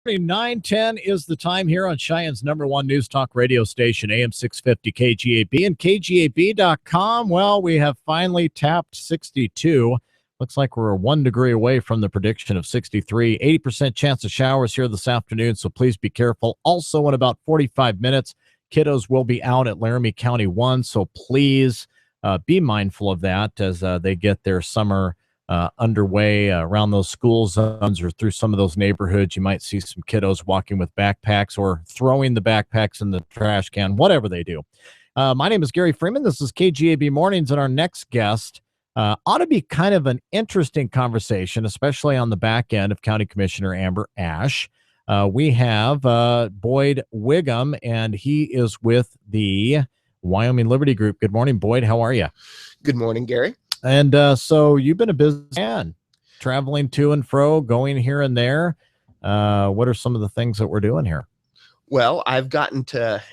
9:10 is the time here on Cheyenne's number one news talk radio station, AM 650 KGAB and KGAB.com. Well, we have finally tapped 62. Looks like we're 1 degree away from the prediction of 63. 80% chance of showers here this afternoon, so please be careful. Also, in about 45 minutes, kiddos will be out at Laramie County 1, so please be mindful of that as they get their summer underway around those school zones or through some of those neighborhoods. You might see some kiddos walking with backpacks or throwing the backpacks in the trash can, whatever they do. My name is Gary Freeman. This is KGAB Mornings, and our next guest ought to be kind of an interesting conversation, especially on the back end of County Commissioner Amber Ash. We have Boyd Wiggim, and he is with the Wyoming Liberty Group. Good morning, Boyd. How are you? Good morning, Gary. And so you've been a businessman, traveling to and fro, going here and there. What are some of the things that we're doing here? Well, I've gotten to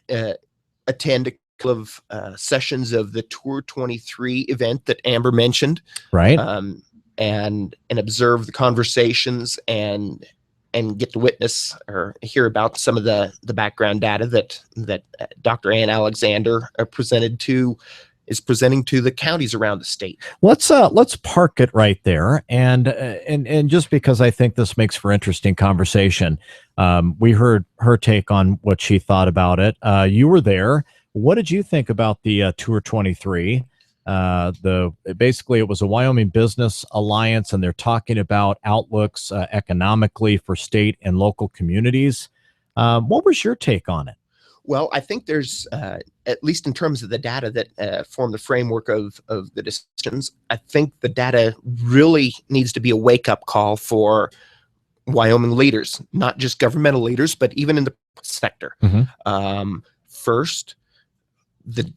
attend a couple of sessions of the Tour 23 event that Amber mentioned, right? And observe the conversations and get to witness or hear about some of the background data that Dr. Ann Alexander is presenting to the counties around the state. Let's park it right there, and just because I think this makes for interesting conversation, we heard her take on what she thought about it. You were there. What did you think about the Tour 23? Basically, it was a Wyoming Business Alliance, and they're talking about outlooks economically for state and local communities. What was your take on it? Well, I think there's, at least in terms of the data that form the framework of the decisions, I think the data really needs to be a wake-up call for Wyoming leaders, not just governmental leaders, but even in the sector. Mm-hmm. First, the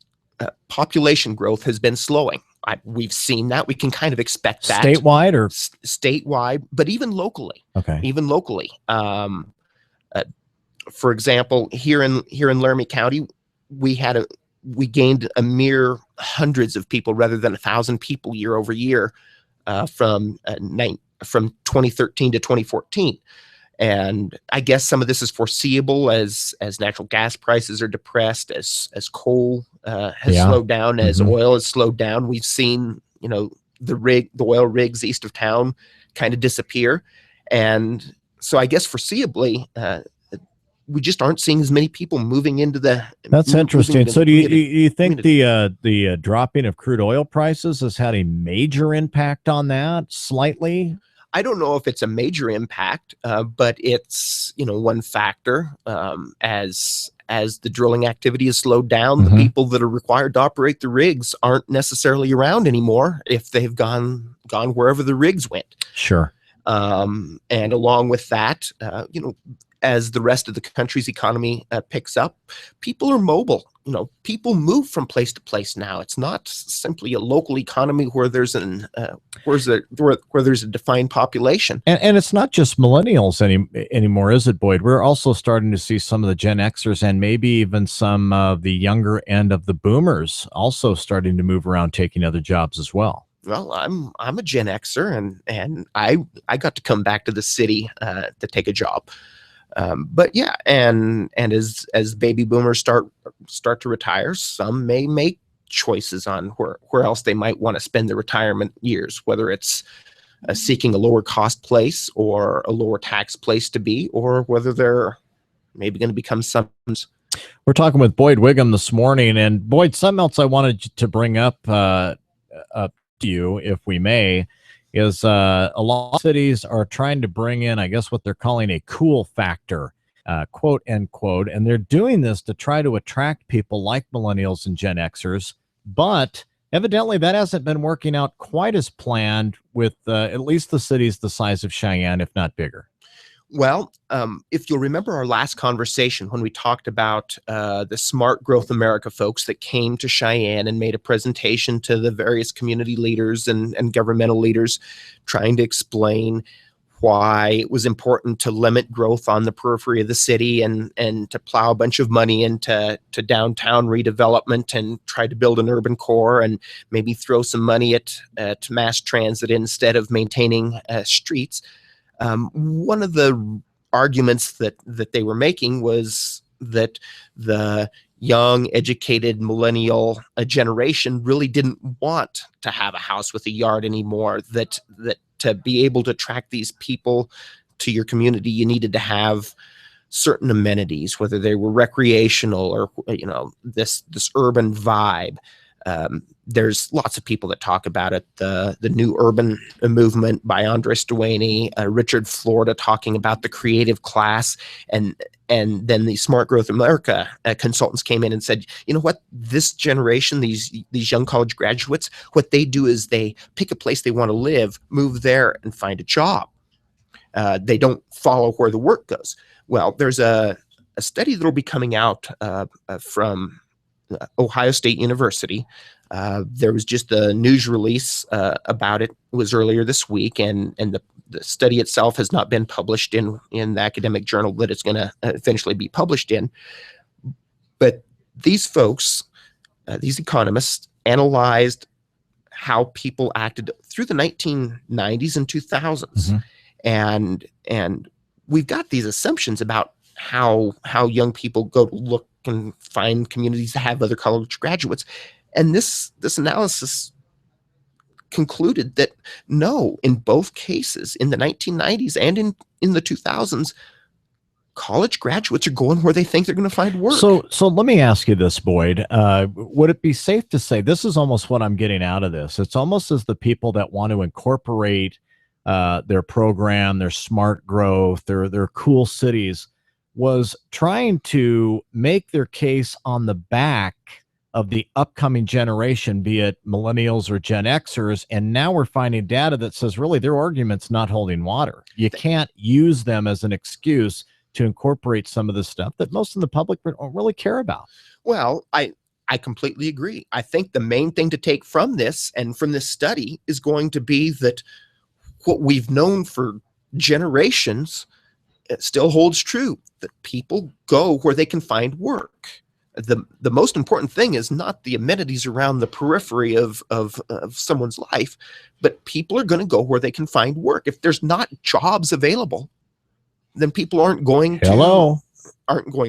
population growth has been slowing. We've seen that. We can kind of expect that. Statewide or? Statewide, but even locally. Okay. Even locally. For example, here in Laramie County, we gained a mere hundreds of people rather than 1,000 people year over year from 2013 to 2014. And I guess some of this is foreseeable as natural gas prices are depressed, as coal has slowed down, as oil has slowed down. We've seen, the oil rigs east of town kind of disappear. And so I guess foreseeably, we just aren't seeing as many people moving into the. That's interesting. So do you think the dropping of crude oil prices has had a major impact on that? Slightly? I don't know if it's a major impact, but it's one factor. As the drilling activity has slowed down, the people that are required to operate the rigs aren't necessarily around anymore if they've gone wherever the rigs went. Sure. And along with that, as the rest of the country's economy picks up, people are mobile. People move from place to place now. It's not simply a local economy where there's where there's a defined population. And it's not just millennials anymore, is it, Boyd? We're also starting to see some of the Gen Xers and maybe even some of the younger end of the boomers also starting to move around, taking other jobs as well. Well, I'm a Gen Xer, and I got to come back to the city to take a job. But yeah, and as baby boomers start to retire, some may make choices on where else they might want to spend their retirement years, whether it's seeking a lower cost place or a lower tax place to be, or whether they're maybe going to become some. We're talking with Boyd Wiggim this morning, and Boyd, something else I wanted to bring up to you, if we may, is a lot of cities are trying to bring in, I guess, what they're calling a cool factor, quote, end quote. And they're doing this to try to attract people like millennials and Gen Xers. But evidently that hasn't been working out quite as planned with at least the cities the size of Cheyenne, if not bigger. Well, if you'll remember our last conversation when we talked about the Smart Growth America folks that came to Cheyenne and made a presentation to the various community leaders and governmental leaders trying to explain why it was important to limit growth on the periphery of the city and to plow a bunch of money into downtown redevelopment and try to build an urban core and maybe throw some money at mass transit instead of maintaining streets. One of the arguments that they were making was that the young, educated millennial generation really didn't want to have a house with a yard anymore, that to be able to attract these people to your community, you needed to have certain amenities, whether they were recreational or, this urban vibe. There's lots of people that talk about it. The new urban movement by Andres Duaney, Richard Florida talking about the creative class, and then the Smart Growth America consultants came in and said, you know what, this generation, these young college graduates, what they do is they pick a place they want to live, move there, and find a job. They don't follow where the work goes. Well, there's a study that will be coming out from Ohio State University. There was just a news release about it. It was earlier this week, and the study itself has not been published in the academic journal that it's going to eventually be published in. But these folks, these economists, analyzed how people acted through the 1990s and 2000s. And we've got these assumptions about how young people go to look and find communities that have other college graduates. And this analysis concluded that no, in both cases, in the 1990s and in the 2000s, college graduates are going where they think they're going to find work. So let me ask you this, Boyd. Would it be safe to say, this is almost what I'm getting out of this, it's almost as the people that want to incorporate their program, their smart growth, their cool cities, was trying to make their case on the back of the upcoming generation, be it millennials or Gen Xers. And now we're finding data that says really their argument's not holding water. You can't use them as an excuse to incorporate some of the stuff that most of the public don't really care about. Well, I completely agree. I think the main thing to take from this and from this study is going to be that what we've known for generations, it still holds true, that people go where they can find work. The most important thing is not the amenities around the periphery of someone's life, but people are going to go where they can find work. If there's not jobs available, then people aren't going to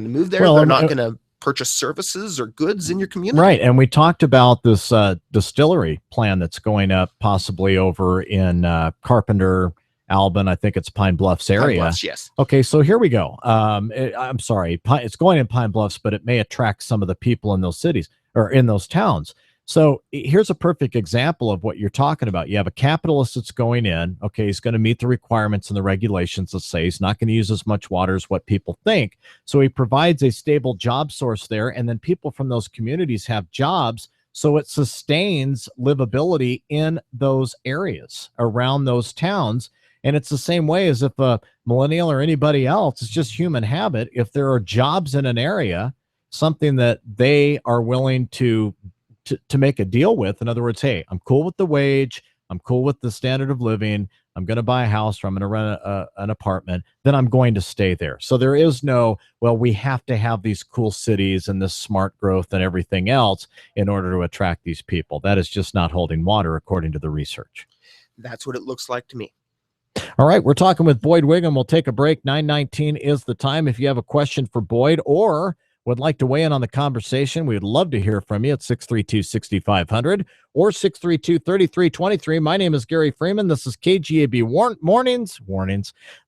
move there. They're not going to purchase services or goods in your community. Right. And we talked about this distillery plan that's going up possibly over in Carpenter, Albin, I think it's Pine Bluffs area. Pine Bluffs, yes. Okay, so here we go. I'm sorry, it's going in Pine Bluffs, but it may attract some of the people in those cities or in those towns. So here's a perfect example of what you're talking about. You have a capitalist that's going in. Okay, he's going to meet the requirements and the regulations. Let's say he's not going to use as much water as what people think. So he provides a stable job source there, and then people from those communities have jobs. So it sustains livability in those areas around those towns. And it's the same way as if a millennial or anybody else, it's just human habit. If there are jobs in an area, something that they are willing to make a deal with. In other words, hey, I'm cool with the wage. I'm cool with the standard of living. I'm going to buy a house or I'm going to rent an apartment. Then I'm going to stay there. So there is no, well, we have to have these cool cities and this smart growth and everything else in order to attract these people. That is just not holding water, according to the research. That's what it looks like to me. All right, we're talking with Boyd Wiggim. We'll take a break. 9:19 is the time. If you have a question for Boyd or would like to weigh in on the conversation, we would love to hear from you at 632-6500 or 632-3323. My name is Gary Freeman. This is KGAB Mornings.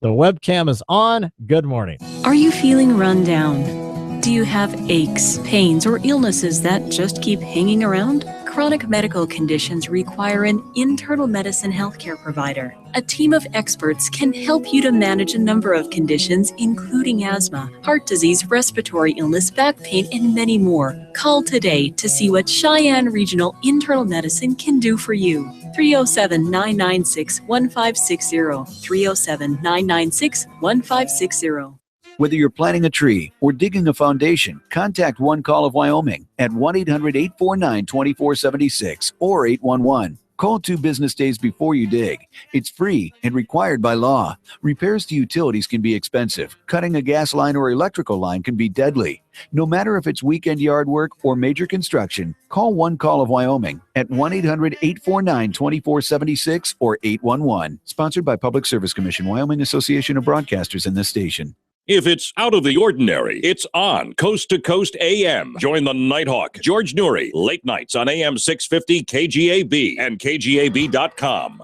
The webcam is on. Good morning. Are you feeling run down? Do you have aches, pains, or illnesses that just keep hanging around? Chronic medical conditions require an internal medicine healthcare provider. A team of experts can help you to manage a number of conditions, including asthma, heart disease, respiratory illness, back pain, and many more. Call today to see what Cheyenne Regional Internal Medicine can do for you. 307-996-1560. 307-996-1560. Whether you're planting a tree or digging a foundation, contact One Call of Wyoming at 1-800-849-2476 or 811. Call 2 business days before you dig. It's free and required by law. Repairs to utilities can be expensive. Cutting a gas line or electrical line can be deadly. No matter if it's weekend yard work or major construction, call One Call of Wyoming at 1-800-849-2476 or 811. Sponsored by Public Service Commission, Wyoming Association of Broadcasters, and this station. If it's out of the ordinary, it's on Coast to Coast AM. Join the Nighthawk, George Noory, late nights on AM 650 KGAB and KGAB.com.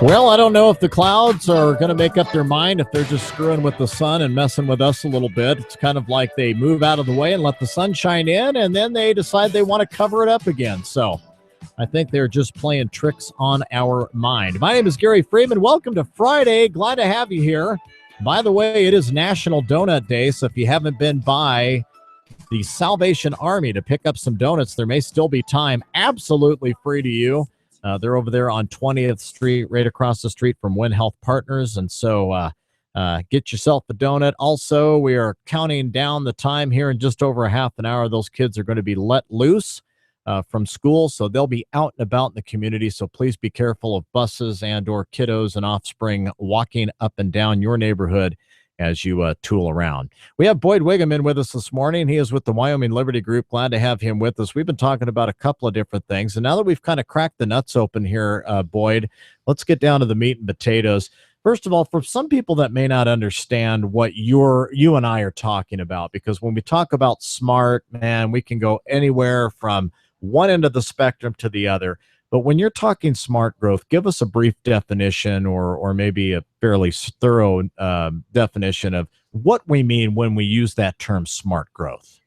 Well, I don't know if the clouds are going to make up their mind, if they're just screwing with the sun and messing with us a little bit. It's kind of like they move out of the way and let the sun shine in, and then they decide they want to cover it up again. So I think they're just playing tricks on our mind. My name is Gary Freeman. Welcome to Friday. Glad to have you here. By the way, it is National Donut Day, so if you haven't been by the Salvation Army to pick up some donuts, there may still be time. Absolutely free to you. They're over there on 20th Street, right across the street from Win Health Partners, and so get yourself a donut. Also, we are counting down the time here in just over a half an hour. Those kids are going to be let loose from school, so they'll be out and about in the community, so please be careful of buses and or kiddos and offspring walking up and down your neighborhood as you tool around. We have Boyd Wiggim in with us this morning. He is with the Wyoming Liberty Group. Glad to have him with us. We've been talking about a couple of different things, and now that we've kind of cracked the nuts open here, Boyd, let's get down to the meat and potatoes. First of all, for some people that may not understand what you and I are talking about, because when we talk about smart, man, we can go anywhere from one end of the spectrum to the other. But when you're talking smart growth, give us a brief definition or maybe a fairly thorough definition of what we mean when we use that term smart growth.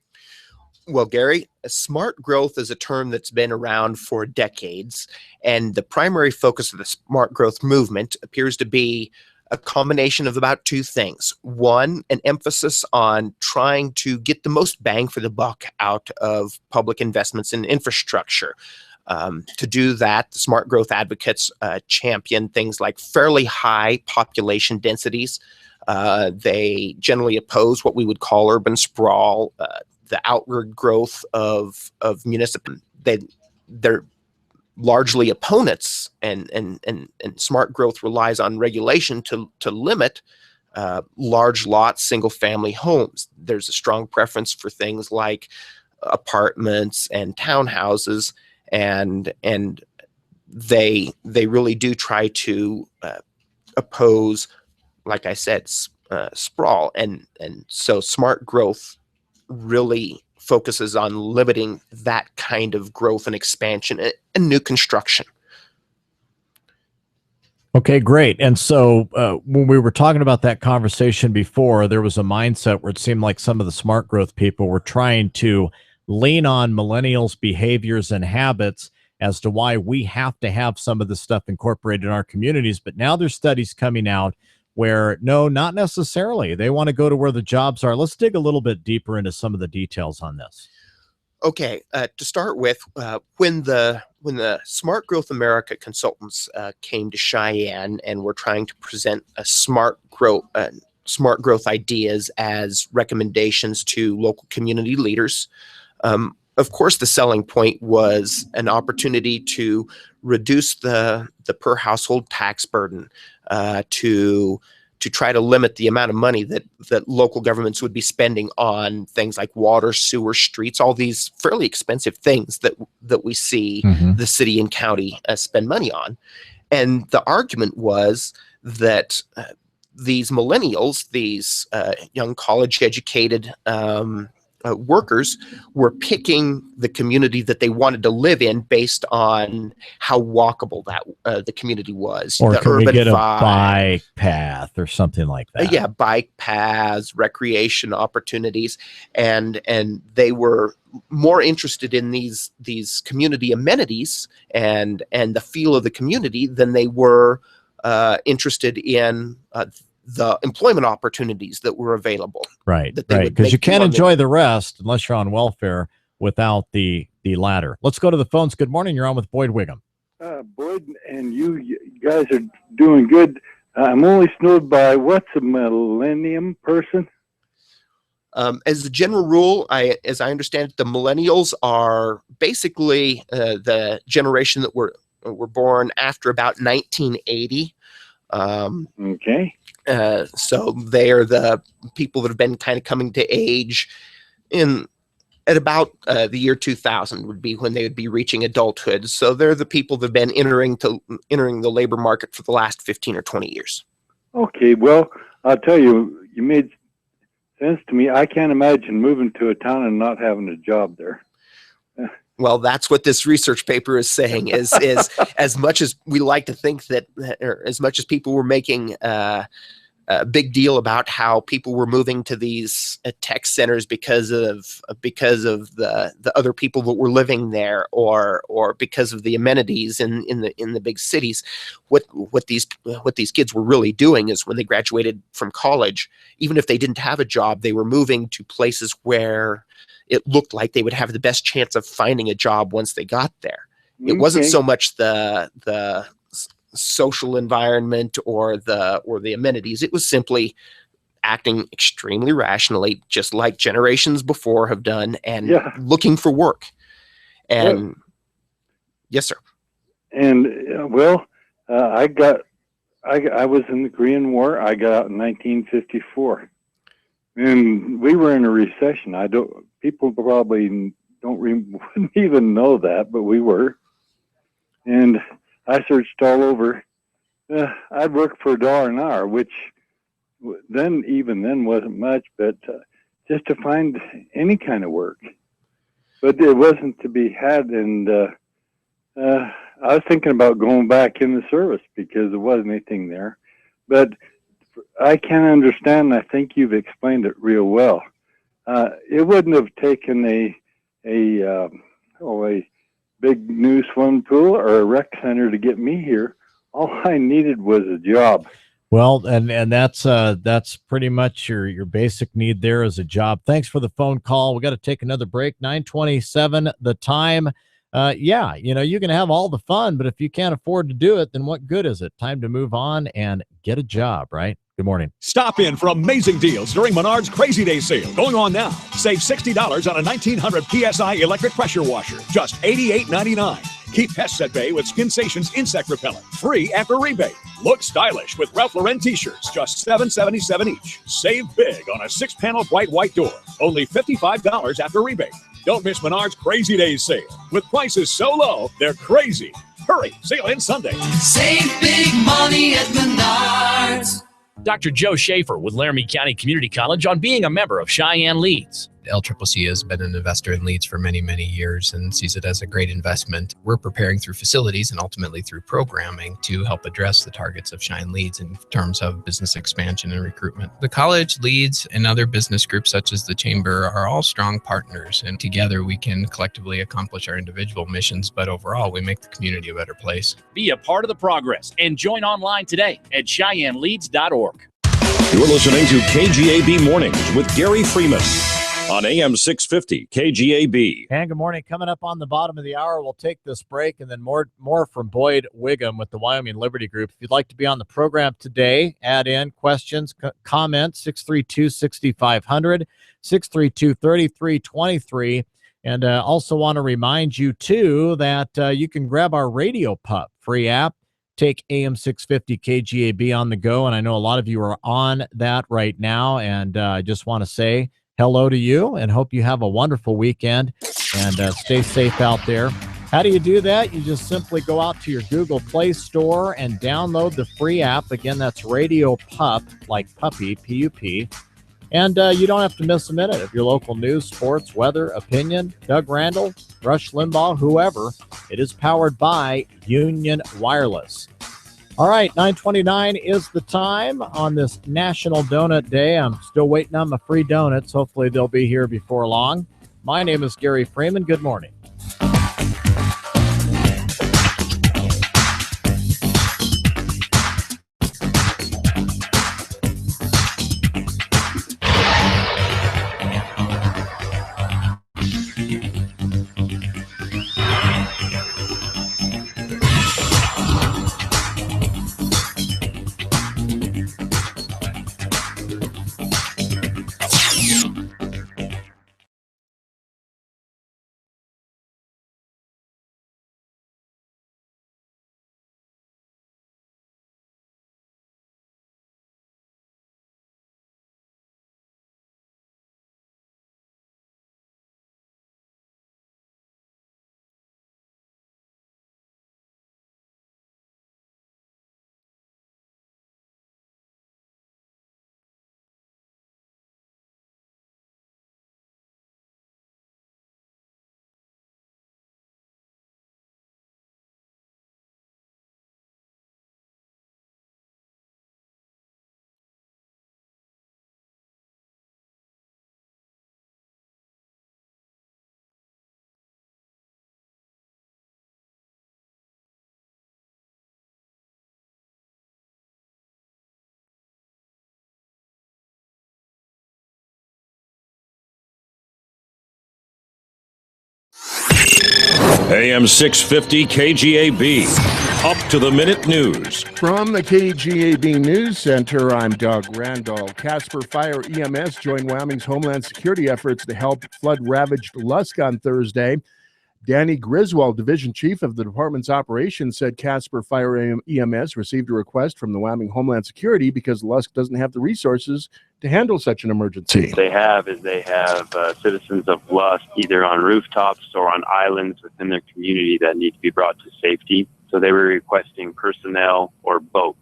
Well, Gary, smart growth is a term that's been around for decades, and the primary focus of the smart growth movement appears to be a combination of about two things. One, an emphasis on trying to get the most bang for the buck out of public investments in infrastructure. To do that, the smart growth advocates champion things like fairly high population densities. They generally oppose what we would call urban sprawl, the outward growth of municipal. They're largely opponents, and smart growth relies on regulation to limit large lot single family homes. There's a strong preference for things like apartments and townhouses, and they really do try to oppose, like I said, sprawl, and so smart growth really focuses on limiting that kind of growth and expansion and new construction. Okay, great. And so when we were talking about that conversation before, there was a mindset where it seemed like some of the smart growth people were trying to lean on millennials' behaviors and habits as to why we have to have some of this stuff incorporated in our communities. But now there's studies coming out where, no, not necessarily. They want to go to where the jobs are. Let's dig a little bit deeper into some of the details on this. Okay, to start with, when the Smart Growth America consultants came to Cheyenne and were trying to present a smart growth ideas as recommendations to local community leaders, of course, the selling point was an opportunity to reduce the per household tax burden, to try to limit the amount of money that local governments would be spending on things like water, sewer, streets, all these fairly expensive things that we see the city and county spend money on. And the argument was that these millennials, these young college-educated workers, were picking the community that they wanted to live in based on how walkable that the community was. Or the can urban we get a vibe, bike path or something like that? Yeah, bike paths, recreation opportunities, and they were more interested in these community amenities and the feel of the community than they were interested in the employment opportunities that were available. Right, because you can't enjoy the rest unless you're on welfare without the latter. Let's go to the phones. Good morning. You're on with Boyd Wiggim. Boyd, and you guys are doing good. I'm only snowed by, what's a millennium person? As a general rule, as I understand it, the millennials are basically the generation that were born after about 1980. Okay. So they are the people that have been kind of coming to age at about the year 2000 would be when they would be reaching adulthood. So they're the people that have been entering the labor market for the last 15 or 20 years. Okay. Well, I'll tell you, you made sense to me. I can't imagine moving to a town and not having a job there. Well, that's what this research paper is saying. Is as much as we like to think that, or as much as people were making a big deal about how people were moving to these tech centers because of the other people that were living there, or because of the amenities in the big cities, what these kids were really doing is when they graduated from college, even if they didn't have a job, they were moving to places where it looked like they would have the best chance of finding a job once they got there. It wasn't so much the social environment or the amenities. It was simply acting extremely rationally, just like generations before have done, and looking for work. And yes, sir. And I was in the Korean War. I got out in 1954, and we were in a recession. People probably wouldn't even know that, but we were. And I searched all over. I'd work for $1 an hour, which even then wasn't much, but just to find any kind of work. But it wasn't to be had, and I was thinking about going back in the service because there wasn't anything there. But I can understand, and I think you've explained it real well. It wouldn't have taken a big new swimming pool or a rec center to get me here. All I needed was a job. Well, and that's pretty much your basic need there is a job. Thanks for the phone call. We got to take another break. 9:27 the time. You can have all the fun, but if you can't afford to do it, then what good is it? Time to move on and get a job, right? Good morning. Stop in for amazing deals during Menard's Crazy Day sale. Going on now. Save $60 on a 1900 PSI electric pressure washer. Just $88.99. Keep pests at bay with Skinsations insect repellent. Free after rebate. Look stylish with Ralph Lauren t-shirts. Just $7.77 each. Save big on a 6-panel white door. Only $55 after rebate. Don't miss Menard's Crazy Days sale. With prices so low, they're crazy. Hurry. Sale ends Sunday. Save big money at Menard's. Dr. Joe Schaefer with Laramie County Community College on being a member of Cheyenne Leads. LCCC has been an investor in Leads for many, many years and sees it as a great investment. We're preparing through facilities and ultimately through programming to help address the targets of Cheyenne Leads in terms of business expansion and recruitment. The college, Leads, and other business groups such as the Chamber are all strong partners, and together we can collectively accomplish our individual missions, but overall we make the community a better place. Be a part of the progress and join online today at CheyenneLeads.org. You're listening to KGAB Mornings with Gary Freeman on AM 650 KGAB. And good morning. Coming up on the bottom of the hour, we'll take this break and then more from Boyd Wiggim with the Wyoming Liberty Group. If you'd like to be on the program today, add in questions, comments, 632-6500, 632-3323. And also want to remind you, too, that you can grab our Radio Pup free app. Take AM 650 KGAB on the go. And I know a lot of you are on that right now. And I just want to say hello to you and hope you have a wonderful weekend and stay safe out there. How do you do that? You just simply go out to your Google Play Store and download the free app. Again, that's Radio Pup, like puppy, P-U-P. And you don't have to miss a minute of your local news, sports, weather, opinion, Doug Randall, Rush Limbaugh, whoever. It is powered by Union Wireless. All right, 9:29 is the time on this National Donut Day. I'm still waiting on my free donuts. Hopefully they'll be here before long. My name is Gary Freeman. Good morning. AM 650 KGAB. Up to the minute news. From the KGAB News Center, I'm Doug Randall. Casper Fire EMS joined Wyoming's Homeland Security efforts to help flood-ravaged Lusk on Thursday. Danny Griswold, Division Chief of the department's operations, said Casper Fire EMS received a request from the Wyoming Homeland Security because Lusk doesn't have the resources to handle such an emergency. They have citizens of Lusk either on rooftops or on islands within their community that need to be brought to safety. So they were requesting personnel or boat.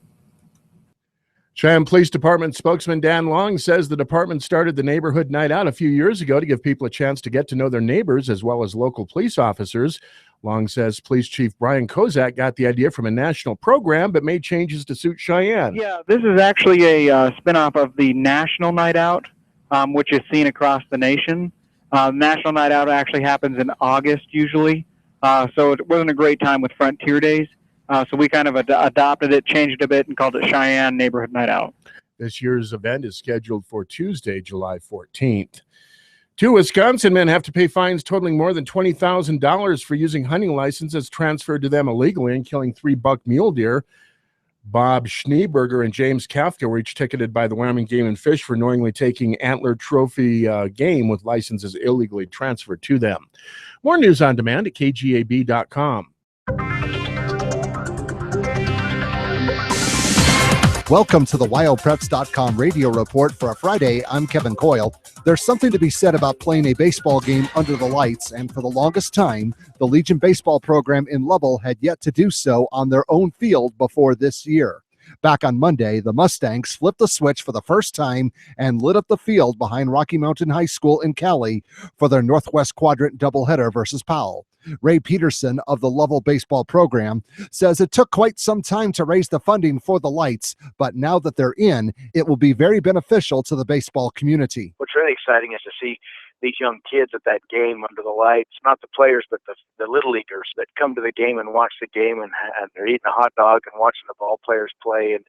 Cheyenne Police Department spokesman Dan Long says the department started the neighborhood night out a few years ago to give people a chance to get to know their neighbors as well as local police officers. Long says Police Chief Brian Kozak got the idea from a national program but made changes to suit Cheyenne. Yeah, this is actually a spinoff of the National Night Out, which is seen across the nation. National Night Out actually happens in August usually, so it wasn't a great time with Frontier Days. So we kind of adopted it, changed it a bit, and called it Cheyenne Neighborhood Night Out. This year's event is scheduled for Tuesday, July 14th. 2 Wisconsin men have to pay fines totaling more than $20,000 for using hunting licenses transferred to them illegally and killing 3 buck mule deer. Bob Schneeberger and James Kafka were each ticketed by the Wyoming Game and Fish for knowingly taking antler trophy game with licenses illegally transferred to them. More news on demand at KGAB.com. Welcome to the WyoPreps.com radio report for a Friday. I'm Kevin Coyle. There's something to be said about playing a baseball game under the lights, and for the longest time, the Legion baseball program in Lovell had yet to do so on their own field before this year. Back on Monday, the Mustangs flipped the switch for the first time and lit up the field behind Rocky Mountain High School in Cali for their Northwest Quadrant doubleheader versus Powell. Ray Peterson of the Lovell baseball program says it took quite some time to raise the funding for the lights, but now that they're in, it will be very beneficial to the baseball community. What's really exciting is to see these young kids at that game under the lights, not the players, but the little leaguers that come to the game and watch the game, and they're eating a hot dog and watching the ball players play. And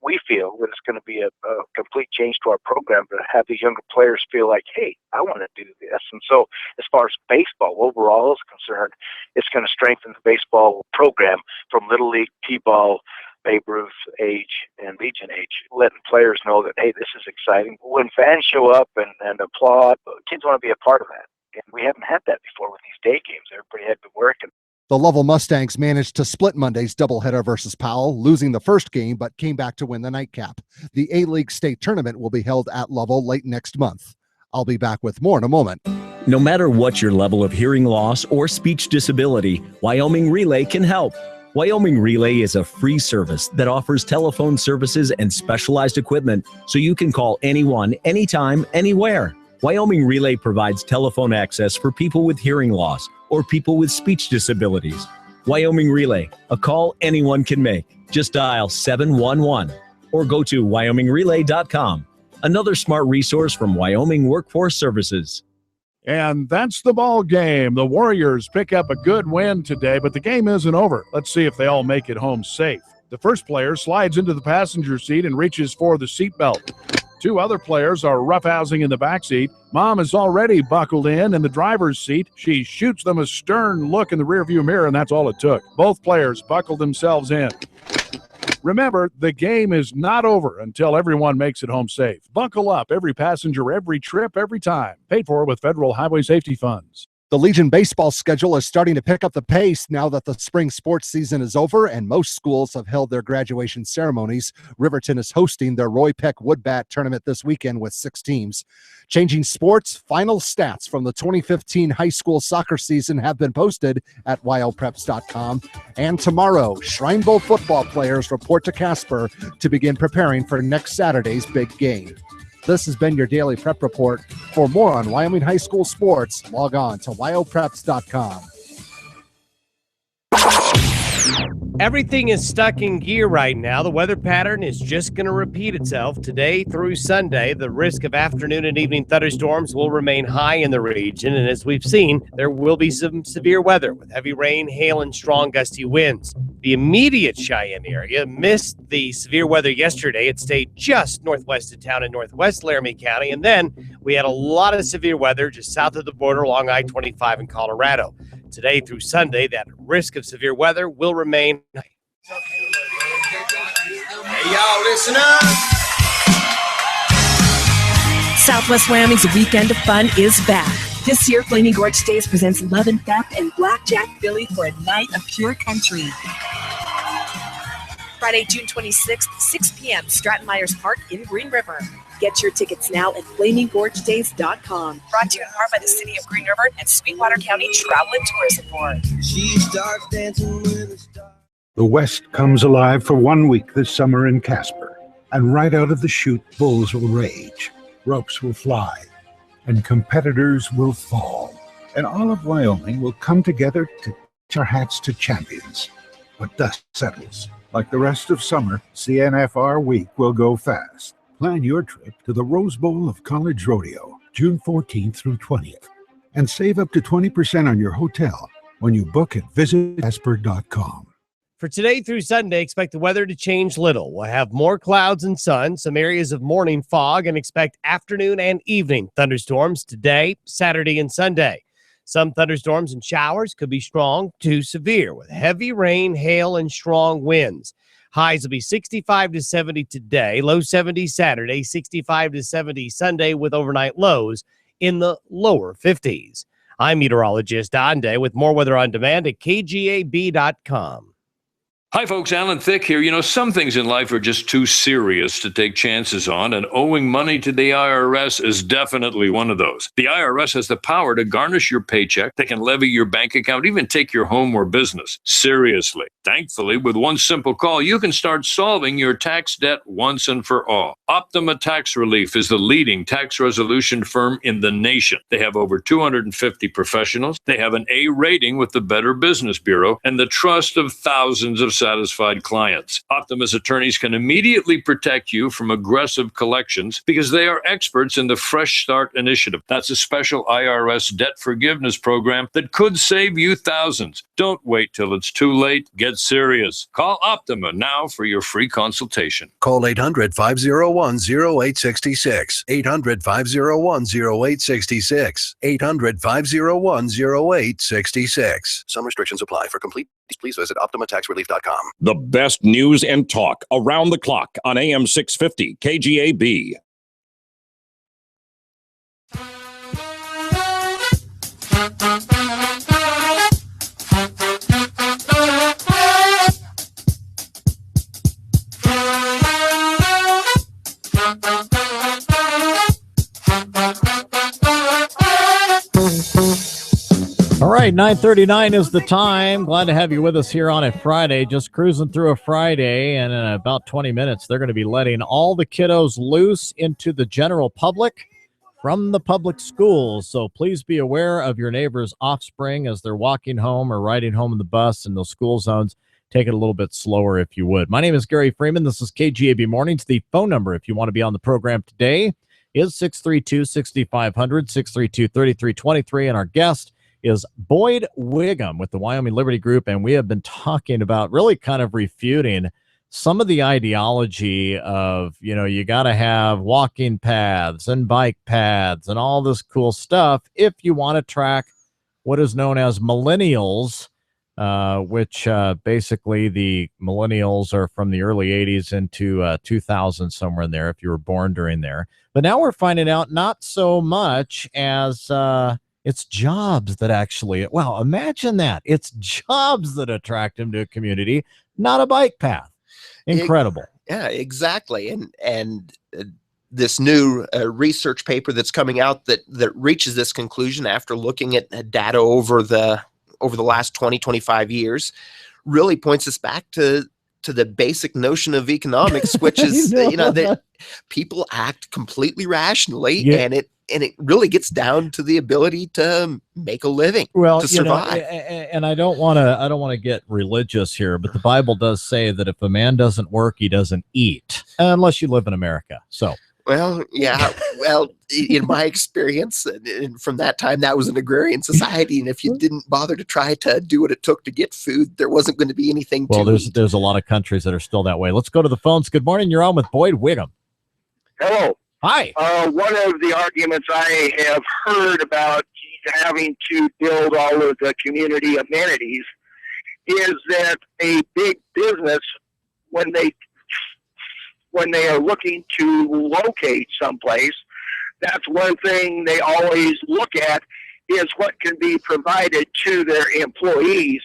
we feel that it's going to be a complete change to our program to have these younger players feel like, hey, I want to do this. And so as far as baseball overall is concerned, it's going to strengthen the baseball program from Little League, T-ball, Babe Ruth age, and Legion age, letting players know that, hey, this is exciting. When fans show up and applaud, kids want to be a part of that. And we haven't had that before with these day games. Everybody had been working. The Lovell Mustangs managed to split Monday's doubleheader versus Powell, losing the first game, but came back to win the nightcap. The A-League state tournament will be held at Lovell late next month. I'll be back with more in a moment. No matter what your level of hearing loss or speech disability, Wyoming Relay can help. Wyoming Relay is a free service that offers telephone services and specialized equipment so you can call anyone, anytime, anywhere. Wyoming Relay provides telephone access for people with hearing loss or people with speech disabilities. Wyoming Relay, a call anyone can make. Just dial 711 or go to wyomingrelay.com. Another smart resource from Wyoming Workforce Services. And that's the ball game. The Warriors pick up a good win today, but the game isn't over. Let's see if they all make it home safe. The first player slides into the passenger seat and reaches for the seatbelt. 2 other players are roughhousing in the backseat. Mom is already buckled in the driver's seat. She shoots them a stern look in the rearview mirror, and that's all it took. Both players buckled themselves in. Remember, the game is not over until everyone makes it home safe. Buckle up, every passenger, every trip, every time. Paid for with federal highway safety funds. The Legion baseball schedule is starting to pick up the pace now that the spring sports season is over and most schools have held their graduation ceremonies. Riverton is hosting their Roy Peck Woodbat tournament this weekend with 6 teams. Changing sports, final stats from the 2015 high school soccer season have been posted at WyoPreps.com. And tomorrow, Shrine Bowl football players report to Casper to begin preparing for next Saturday's big game. This has been your Daily Prep Report. For more on Wyoming high school sports, log on to WyoPreps.com. Everything is stuck in gear right now. The weather pattern is just going to repeat itself today through Sunday. The risk of afternoon and evening thunderstorms will remain high in the region. And as we've seen, there will be some severe weather with heavy rain, hail, and strong gusty winds. The immediate Cheyenne area missed the severe weather yesterday. It stayed just northwest of town in northwest Laramie County. And then we had a lot of severe weather just south of the border along I-25 in Colorado. Today through Sunday, that risk of severe weather will remain. Hey, y'all, listen up. Southwest Wyoming's Weekend of Fun is back. This year, Flaming Gorge Days presents Love and Theft and Blackjack Billy for a night of pure country. Friday, June 26th, 6 p.m., Stratton Myers Park in Green River. Get your tickets now at FlamingGorgeDays.com. Brought to you in part by the City of Green River and Sweetwater County Travel and Tourism Board. She starts dancing with the stars. The West comes alive for 1 week this summer in Casper, and right out of the chute, bulls will rage, ropes will fly, and competitors will fall. And all of Wyoming will come together to tip our hats to champions. But dust settles. Like the rest of summer, CNFR Week will go fast. Plan your trip to the Rose Bowl of College Rodeo, June 14th through 20th, and save up to 20% on your hotel when you book at visitcasper.com. For today through Sunday, expect the weather to change little. We'll have more clouds and sun, some areas of morning fog, and expect afternoon and evening thunderstorms today, Saturday, and Sunday. Some thunderstorms and showers could be strong to severe with heavy rain, hail, and strong winds. Highs will be 65 to 70 today, low 70 Saturday, 65 to 70 Sunday with overnight lows in the lower 50s. I'm meteorologist Don Day with more weather on demand at KGAB.com. Hi, folks. Alan Thicke here. You know, some things in life are just too serious to take chances on, and owing money to the IRS is definitely one of those. The IRS has the power to garnish your paycheck. They can levy your bank account, even take your home or business. Seriously. Thankfully, with one simple call, you can start solving your tax debt once and for all. Optima Tax Relief is the leading tax resolution firm in the nation. They have over 250 professionals. They have an A rating with the Better Business Bureau and the trust of thousands of satisfied clients. Optima's attorneys can immediately protect you from aggressive collections because they are experts in the Fresh Start Initiative. That's a special IRS debt forgiveness program that could save you thousands. Don't wait till it's too late. Get serious. Call Optima now for your free consultation. Call 800-501-0866. 800-501-0866. 800-501-0866. Some restrictions apply. For complete, please visit OptimaTaxRelief.com. The best news and talk around the clock on AM 650 KGAB. All right, 9:39 is the time. Glad to have you with us here on a Friday. Just cruising through a Friday, and in about 20 minutes, they're going to be letting all the kiddos loose into the general public from the public schools. So please be aware of your neighbor's offspring as they're walking home or riding home in the bus in those school zones. Take it a little bit slower if you would. My name is Gary Freeman. This is KGAB Mornings. The phone number, if you want to be on the program today, is 632-6500, 632-3323, and our guest is Boyd Wiggim with the Wyoming Liberty Group, and we have been talking about really kind of refuting some of the ideology of, you know, you got to have walking paths and bike paths and all this cool stuff if you want to track what is known as millennials, which basically the millennials are from the early 80s into 2000, somewhere in there, if you were born during there. But now we're finding out not so much as it's jobs that actually, well, imagine that. It's jobs that attract them to a community, not a bike path. Incredible. Yeah, exactly. And this new research paper that's coming out that reaches this conclusion after looking at data over the last 20, 25 years really points us back to the basic notion of economics, which is, that people act completely rationally, and it really gets down to the ability to make a living, to survive. And I don't want to get religious here, but the Bible does say that if a man doesn't work, he doesn't eat, unless you live in America. So. Well, yeah. Well, in my experience, and from that time, that was an agrarian society, and if you didn't bother to try to do what it took to get food, there wasn't going to be anything. Well, there's a lot of countries that are still that way. Let's go to the phones. Good morning. You're on with Boyd Wiggim. Hello. Hi. One of the arguments I have heard about having to build all of the community amenities is that a big business, when they are looking to locate someplace, that's one thing they always look at is what can be provided to their employees.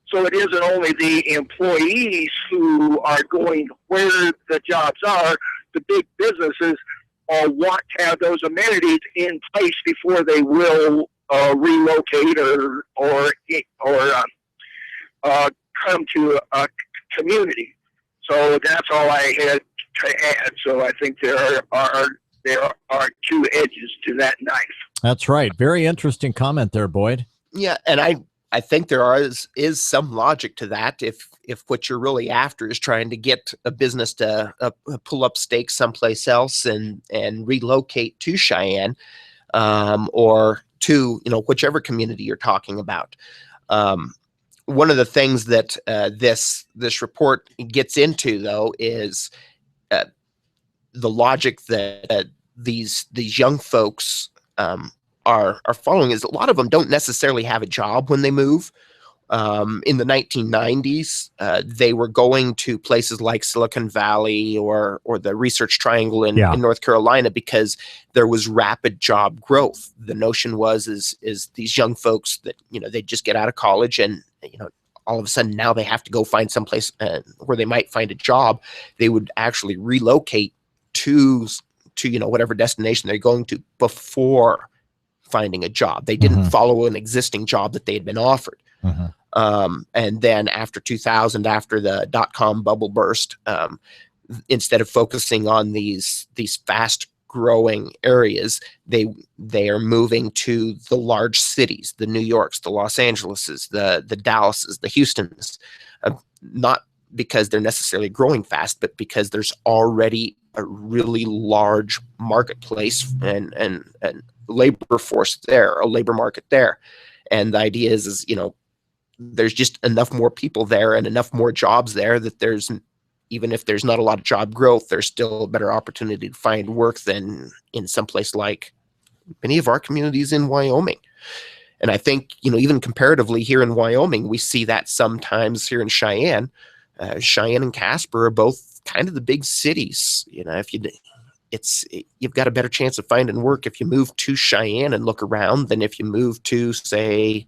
So it isn't only the employees who are going where the jobs are, the big businesses want to have those amenities in place before they will relocate or come to a community. So that's all I had to add. So I think there are two edges to that knife. That's right. Very interesting comment there, Boyd. Yeah, and I think there is some logic to that. If what you're really after is trying to get a business to pull up stakes someplace else and relocate to Cheyenne, or to whichever community you're talking about. One of the things that this report gets into, though, is the logic that these young folks are following. Is a lot of them don't necessarily have a job when they move. In the 1990s, they were going to places like Silicon Valley or the Research Triangle in North Carolina because there was rapid job growth. The notion is these young folks that they just get out of college and all of a sudden now they have to go find someplace where they might find a job. They would actually relocate to whatever destination they're going to before finding a job. They didn't follow an existing job that they had been offered. And then after 2000, after the dot-com bubble burst, instead of focusing on these fast growing areas, they are moving to the large cities, the New Yorks, the Los Angeleses, the Dallases, the Houstons, not because they're necessarily growing fast, but because there's already a really large marketplace and labor force there, a labor market there. And the idea is there's just enough more people there and enough more jobs there that even if there's not a lot of job growth, there's still a better opportunity to find work than in some place like many of our communities in Wyoming. And I think, even comparatively here in Wyoming, we see that sometimes here in Cheyenne. Cheyenne and Casper are both kind of the big cities. You've got a better chance of finding work if you move to Cheyenne and look around than if you move to, say,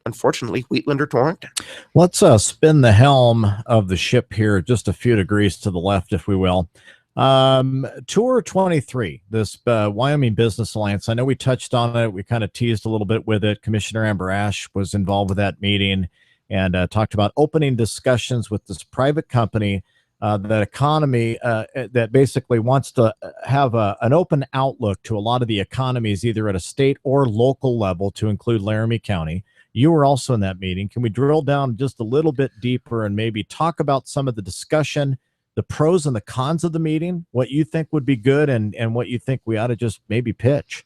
unfortunately, Wheatland or Torrington. Let's spin the helm of the ship here just a few degrees to the left, if we will. Tour 23, this Wyoming Business Alliance. I know we touched on it. We kind of teased a little bit with it. Commissioner Amber Ash was involved with that meeting and talked about opening discussions with this private company that basically wants to have an open outlook to a lot of the economies, either at a state or local level, to include Laramie County. You were also in that meeting. Can we drill down just a little bit deeper and maybe talk about some of the discussion, the pros and the cons of the meeting, what you think would be good and what you think we ought to just maybe pitch?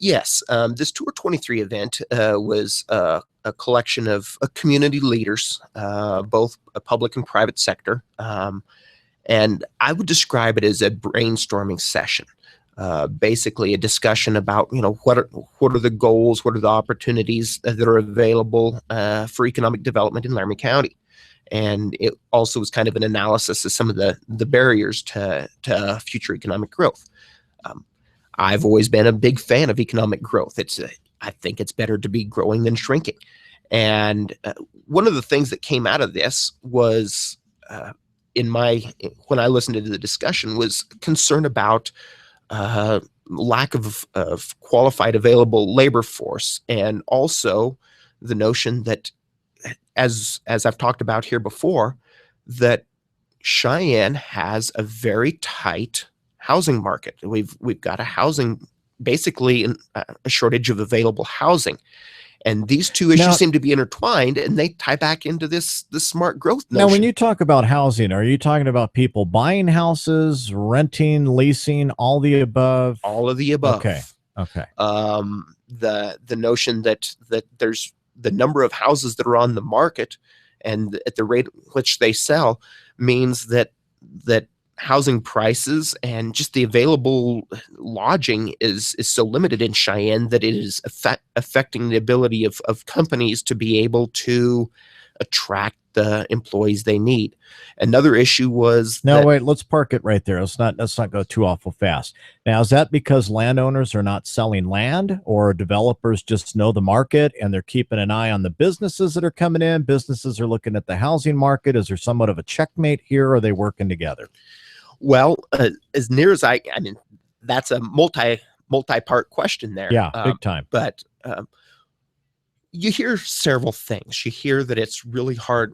Yes. This Tour 23 event was a collection of community leaders, both a public and private sector. And I would describe it as a brainstorming session. Basically a discussion about, what are the goals, what are the opportunities that are available for economic development in Laramie County. And it also was kind of an analysis of some of the barriers to future economic growth. I've always been a big fan of economic growth. I think it's better to be growing than shrinking. And one of the things that came out of this was, when I listened to the discussion, was concern about lack of qualified available labor force, and also the notion that, as I've talked about here before, that Cheyenne has a very tight housing market. We've got basically a shortage of available housing. And these two issues seem to be intertwined, and they tie back into this smart growth notion. Now, when you talk about housing, are you talking about people buying houses, renting, leasing, all the above? All of the above. Okay. The notion that there's the number of houses that are on the market and at the rate at which they sell means that housing prices and just the available lodging is so limited in Cheyenne that it is affecting the ability of companies to be able to attract the employees they need. Another issue was wait, let's park it right there. Let's not go too awful fast. Now, is that because landowners are not selling land, or developers just know the market and they're keeping an eye on the businesses that are coming in? Businesses are looking at the housing market. Is there somewhat of a checkmate here? Or are they working together? Well, as near as I mean, that's a multi-part question there. Yeah, big time. But you hear several things. You hear that it's really hard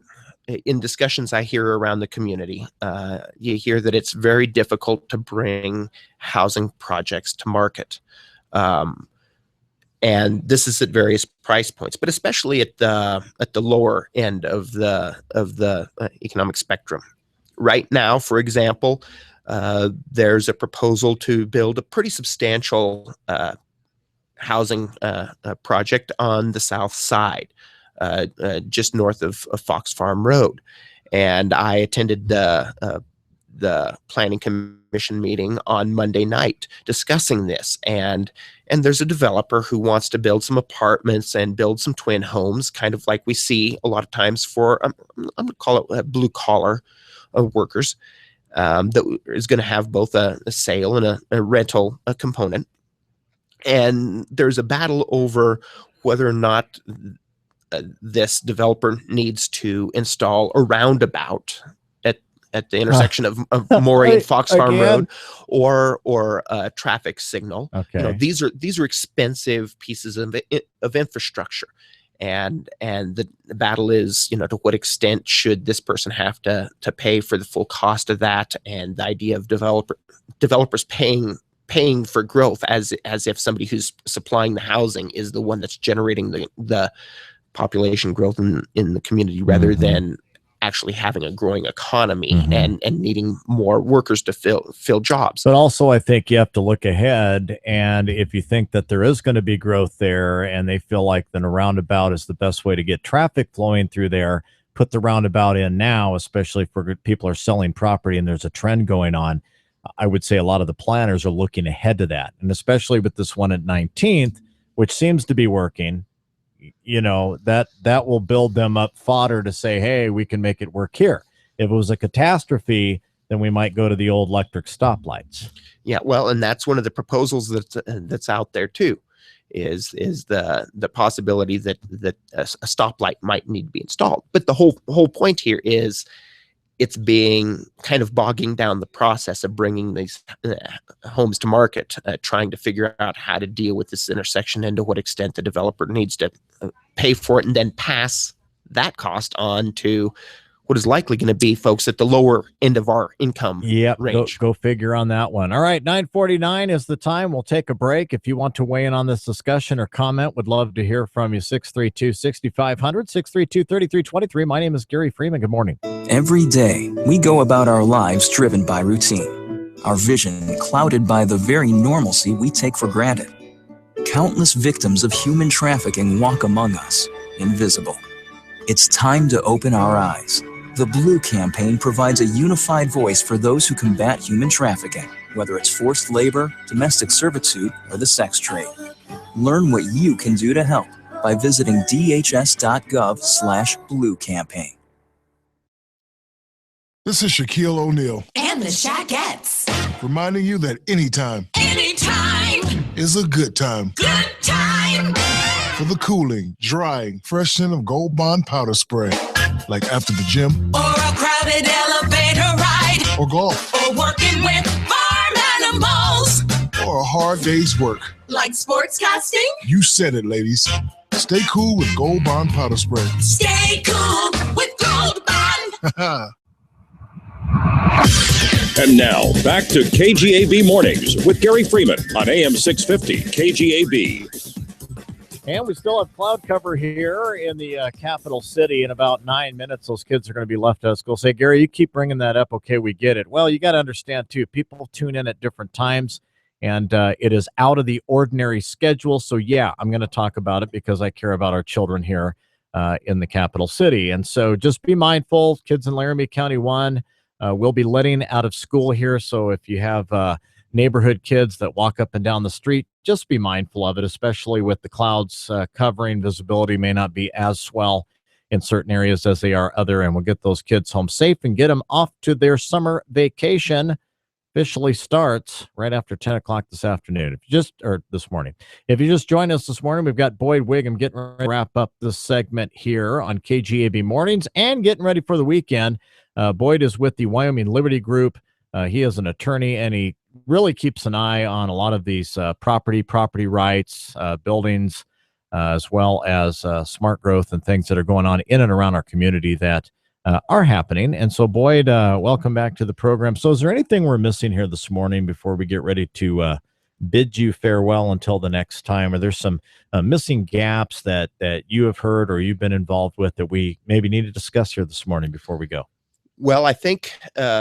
in discussions I hear around the community. You hear that it's very difficult to bring housing projects to market. And this is at various price points, but especially at the lower end of the economic spectrum. Right now, for example, there's a proposal to build a pretty substantial housing project on the south side, just north of Fox Farm Road. And I attended the Planning Commission meeting on Monday night discussing this. And there's a developer who wants to build some apartments and build some twin homes, kind of like we see a lot of times for, I'm going to call it blue collar workers, that is going to have both a sale and a rental component. And there's a battle over whether or not this developer needs to install a roundabout at the intersection of Maury and Fox Farm Road, or a traffic signal. Okay. These are expensive pieces of infrastructure. And the battle is, to what extent should this person have to pay for the full cost of that? And the idea of developers paying for growth as if somebody who's supplying the housing is the one that's generating the population growth in the community, rather than actually having a growing economy and needing more workers to fill jobs. But also, I think you have to look ahead, and if you think that there is going to be growth there and they feel like the roundabout is the best way to get traffic flowing through there, put the roundabout in now, especially for people are selling property and there's a trend going on. I would say a lot of the planners are looking ahead to that. And especially with this one at 19th, which seems to be working, that will build them up fodder to say, hey, we can make it work here. If it was a catastrophe, then we might go to the old electric stoplights. Yeah, well, and that's one of the proposals that's out there too, is the possibility that a stoplight might need to be installed. But the whole point here is it's being kind of bogging down the process of bringing these homes to market, trying to figure out how to deal with this intersection and to what extent the developer needs to pay for it and then pass that cost on to what is likely going to be folks at the lower end of our income range. Go figure on that one. All right, 9:49 is the time. We'll take a break. If you want to weigh in on this discussion or comment, would love to hear from you. 632-6500, 632-3323. My name is Gary Freeman. Good morning. Every day, we go about our lives driven by routine, our vision clouded by the very normalcy we take for granted. Countless victims of human trafficking walk among us, invisible. It's time to open our eyes. The Blue Campaign provides a unified voice for those who combat human trafficking, whether it's forced labor, domestic servitude, or the sex trade. Learn what you can do to help by visiting dhs.gov/Blue Campaign. This is Shaquille O'Neal. And the Shaquettes. Reminding you that anytime is a good time. Good time. For the cooling, drying, freshening of Gold Bond powder spray. Like after the gym. Or a crowded elevator ride. Or golf. Or working with farm animals. Or a hard day's work. Like sportscasting. You said it, ladies. Stay cool with Gold Bond powder spray. Stay cool with Gold Bond. And now, back to KGAB Mornings with Gary Freeman on AM 650 KGAB. And we still have cloud cover here in the capital city. In about 9 minutes, those kids are going to be left out of school. Say, Gary, you keep bringing that up. Okay, we get it. Well, you got to understand, too, people tune in at different times, and it is out of the ordinary schedule. So, yeah, I'm going to talk about it because I care about our children here in the capital city. And so just be mindful, kids in Laramie County 1, We'll be letting out of school here, so if you have neighborhood kids that walk up and down the street, just be mindful of it, especially with the clouds covering. Visibility may not be as swell in certain areas as they are other, and we'll get those kids home safe and get them off to their summer vacation. Officially starts right after 10 o'clock this afternoon. This morning. If you just joined us this morning, we've got Boyd Wiggim getting ready to wrap up this segment here on KGAB Mornings and getting ready for the weekend. Boyd is with the Wyoming Liberty Group. He is an attorney, and he really keeps an eye on a lot of these property rights, buildings, as well as smart growth and things that are going on in and around our community that are happening. And so, Boyd, welcome back to the program. So is there anything we're missing here this morning before we get ready to bid you farewell until the next time? Are there some missing gaps that you have heard or you've been involved with that we maybe need to discuss here this morning before we go? Well, I think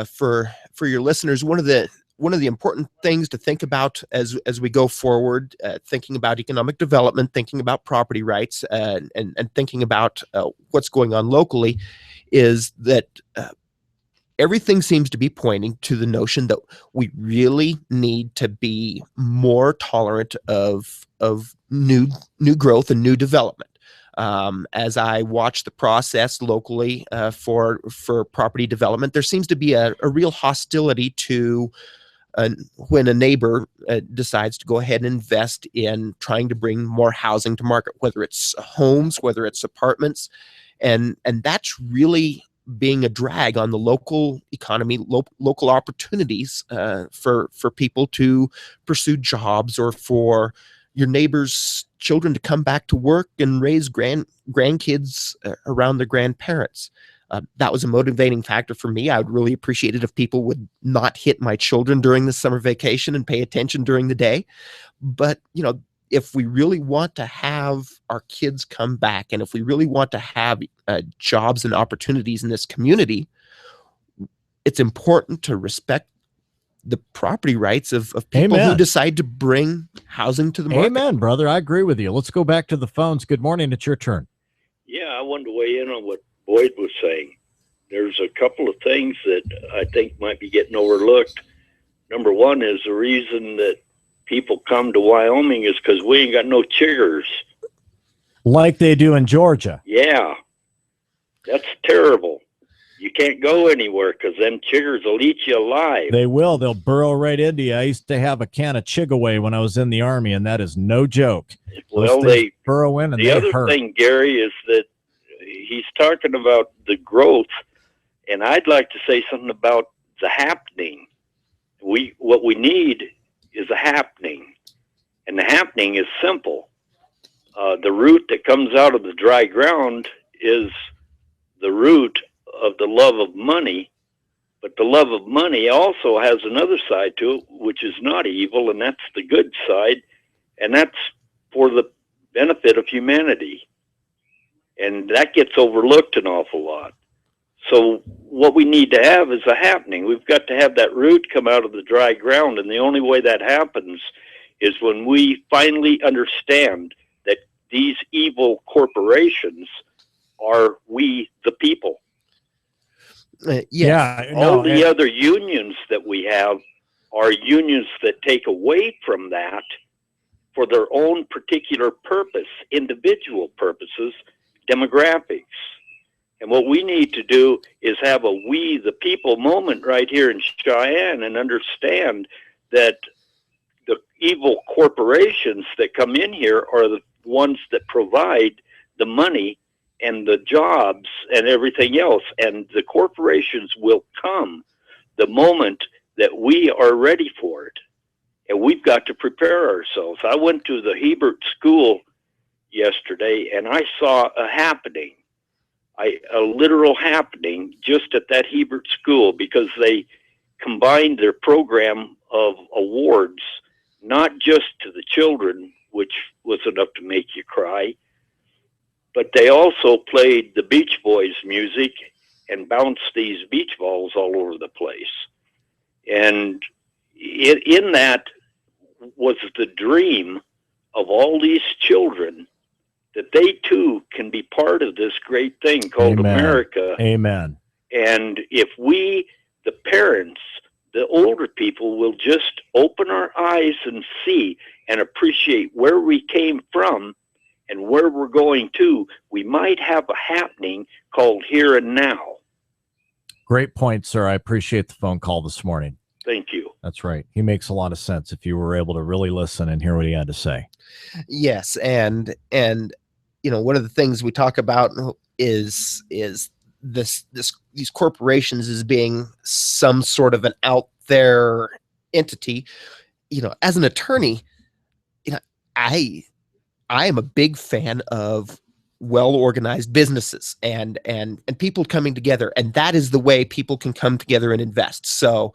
for your listeners, one of the important things to think about as we go forward, thinking about economic development, thinking about property rights, and thinking about what's going on locally, is that everything seems to be pointing to the notion that we really need to be more tolerant of new growth and new development. As I watch the process locally for property development, there seems to be a real hostility to when a neighbor decides to go ahead and invest in trying to bring more housing to market, whether it's homes, whether it's apartments, and that's really being a drag on the local economy, local opportunities for people to pursue jobs, or for your neighbors' children to come back to work and raise grandkids around their grandparents. That was a motivating factor for me. I would really appreciate it if people would not hit my children during the summer vacation and pay attention during the day. But, if we really want to have our kids come back, and if we really want to have jobs and opportunities in this community, it's important to respect the property rights of people who decide to bring housing to the market. Amen, brother. I agree with you. Let's go back to the phones. Good morning. It's your turn. Yeah, I wanted to weigh in on what Boyd was saying. There's a couple of things that I think might be getting overlooked. Number one is the reason that people come to Wyoming is because we ain't got no chiggers. Like they do in Georgia. Yeah, that's terrible. You can't go anywhere because them chiggers will eat you alive. They will. They'll burrow right into you. I used to have a can of Chigaway when I was in the Army, and that is no joke. Well, they burrow in and the they other hurt. thing, Gary, is that he's talking about the growth, and I'd like to say something about the happening. What we need is a happening, and the happening is simple. The root that comes out of the dry ground is the root of the love of money, but the love of money also has another side to it, which is not evil, and that's the good side, and that's for the benefit of humanity. And that gets overlooked an awful lot. So what we need to have is a happening. We've got to have that root come out of the dry ground, and the only way that happens is when we finally understand that these evil corporations are we the people. All the other unions that we have are unions that take away from that for their own particular purpose, individual purposes, demographics. And what we need to do is have a we the people moment right here in Cheyenne and understand that the evil corporations that come in here are the ones that provide the money and the jobs and everything else. And the corporations will come the moment that we are ready for it. And we've got to prepare ourselves. I went to the Hebert School yesterday, and I saw a happening, a literal happening just at that Hebert School, because they combined their program of awards, not just to the children, which was enough to make you cry, but they also played the Beach Boys music and bounced these beach balls all over the place. And in that was the dream of all these children that they too can be part of this great thing called America. Amen. And if we the parents, the older people, will just open our eyes and see and appreciate where we came from and where we're going to, we might have a happening called here and now. Great point, sir. I appreciate the phone call this morning. Thank you. That's right. He makes a lot of sense if you were able to really listen and hear what he had to say. Yes, and one of the things we talk about is these corporations as being some sort of an out there entity. As an attorney, I am a big fan of well-organized businesses and people coming together, and that is the way people can come together and invest. So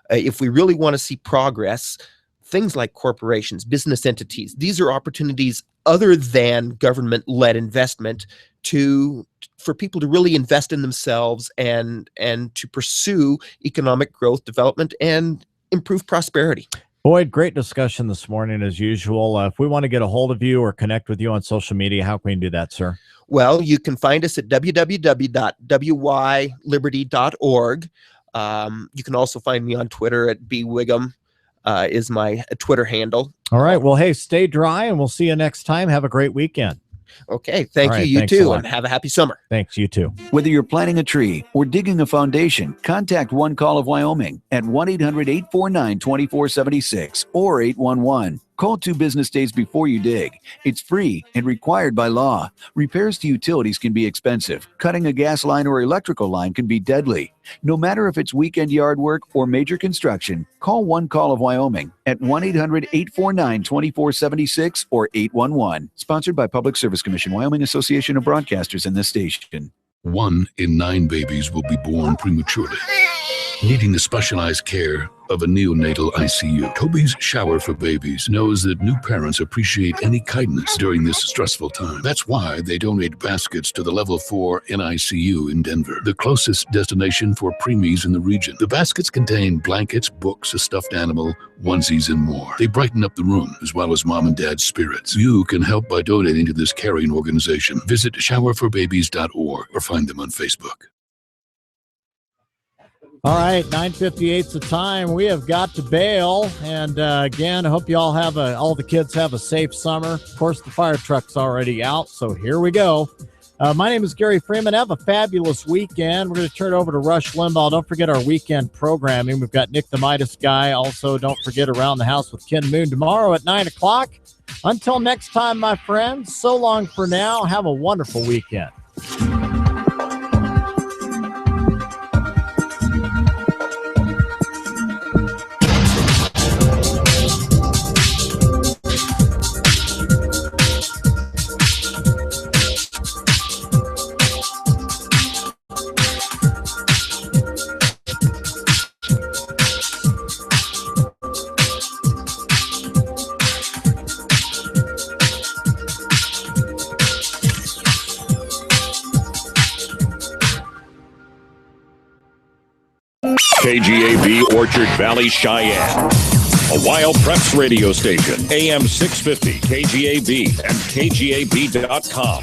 if we really want to see progress, things like corporations, business entities, these are opportunities other than government-led investment for people to really invest in themselves and to pursue economic growth, development, and improve prosperity. Boyd, great discussion this morning as usual. If we want to get a hold of you or connect with you on social media, how can we do that, sir? Well, you can find us at www.wyliberty.org. You can also find me on Twitter at bwiggum is my Twitter handle. All right. Well, hey, stay dry, and we'll see you next time. Have a great weekend. Okay. Thank you. You too. And have a happy summer. Thanks. You too. Whether you're planting a tree or digging a foundation, contact One Call of Wyoming at 1-800-849-2476 or 811. Call 2 business days before you dig. It's free and required by law. Repairs to utilities can be expensive. Cutting a gas line or electrical line can be deadly. No matter if it's weekend yard work or major construction, call One Call of Wyoming at 1-800-849-2476 or 811. Sponsored by Public Service Commission, Wyoming Association of Broadcasters, and this station. 1 in 9 babies will be born prematurely, needing the specialized care of a neonatal ICU. Toby's Shower for Babies knows that new parents appreciate any kindness during this stressful time. That's why they donate baskets to the Level 4 NICU in Denver, the closest destination for preemies in the region. The baskets contain blankets, books, a stuffed animal, onesies, and more. They brighten up the room as well as mom and dad's spirits. You can help by donating to this caring organization. Visit showerforbabies.org or find them on Facebook. All right, 9:58's the time. We have got to bail, and again, I hope you all all the kids have a safe summer. Of course, the fire truck's already out, so here we go. My name is Gary Freeman. Have a fabulous weekend. We're going to turn it over to Rush Limbaugh. Don't forget our weekend programming. We've got Nick the Midas Guy. Also, don't forget Around the House with Ken Moon tomorrow at 9 o'clock. Until next time, my friends, so long for now. Have a wonderful weekend. KGAB Orchard Valley, Cheyenne. A Wild Preps radio station. AM 650 KGAB and KGAB.com.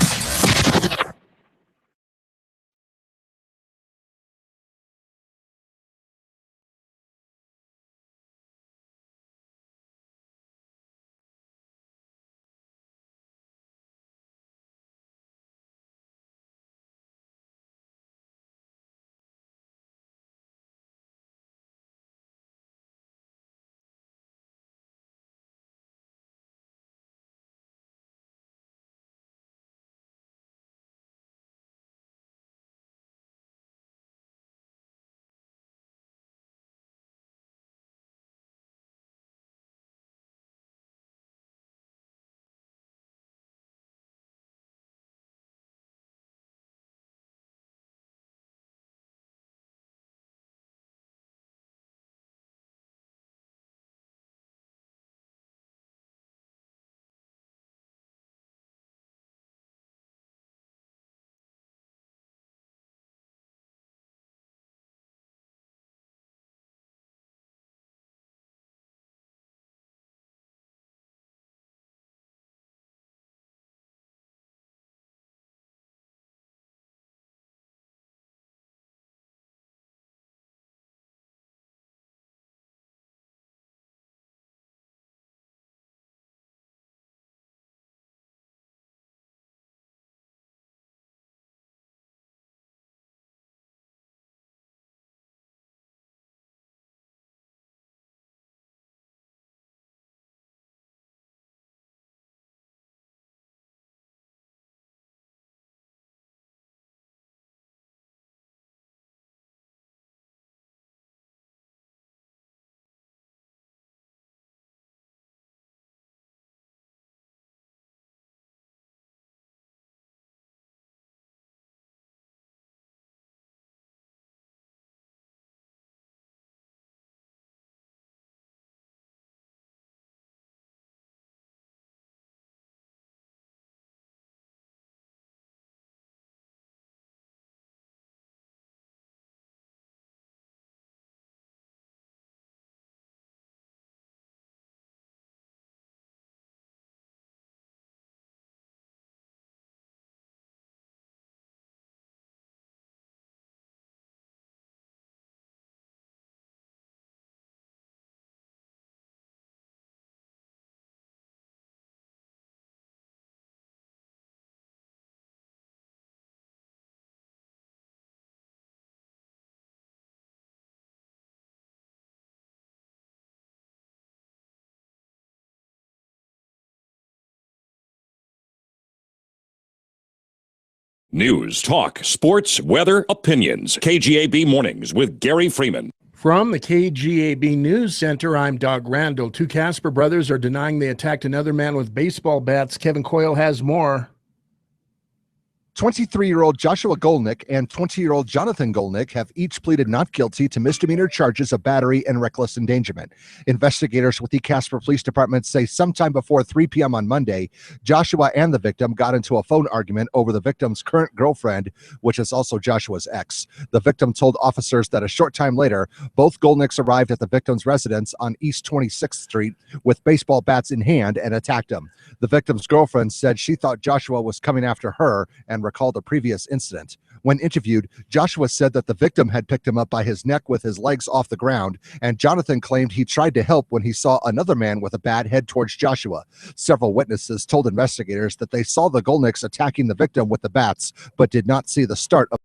News, talk, sports, weather, opinions. KGAB Mornings with Gary Freeman. From the KGAB News Center, I'm Doug Randall. Two Casper brothers are denying they attacked another man with baseball bats. Kevin Coyle has more. 23-year-old Joshua Golnick and 20-year-old Jonathan Golnick have each pleaded not guilty to misdemeanor charges of battery and reckless endangerment. Investigators with the Casper Police Department say sometime before 3 p.m. on Monday, Joshua and the victim got into a phone argument over the victim's current girlfriend, which is also Joshua's ex. The victim told officers that a short time later, both Golnicks arrived at the victim's residence on East 26th Street with baseball bats in hand and attacked him. The victim's girlfriend said she thought Joshua was coming after her and recalled a previous incident. When interviewed, Joshua said that the victim had picked him up by his neck with his legs off the ground, and Jonathan claimed he tried to help when he saw another man with a bat head towards Joshua. Several witnesses told investigators that they saw the Golnicks attacking the victim with the bats, but did not see the start of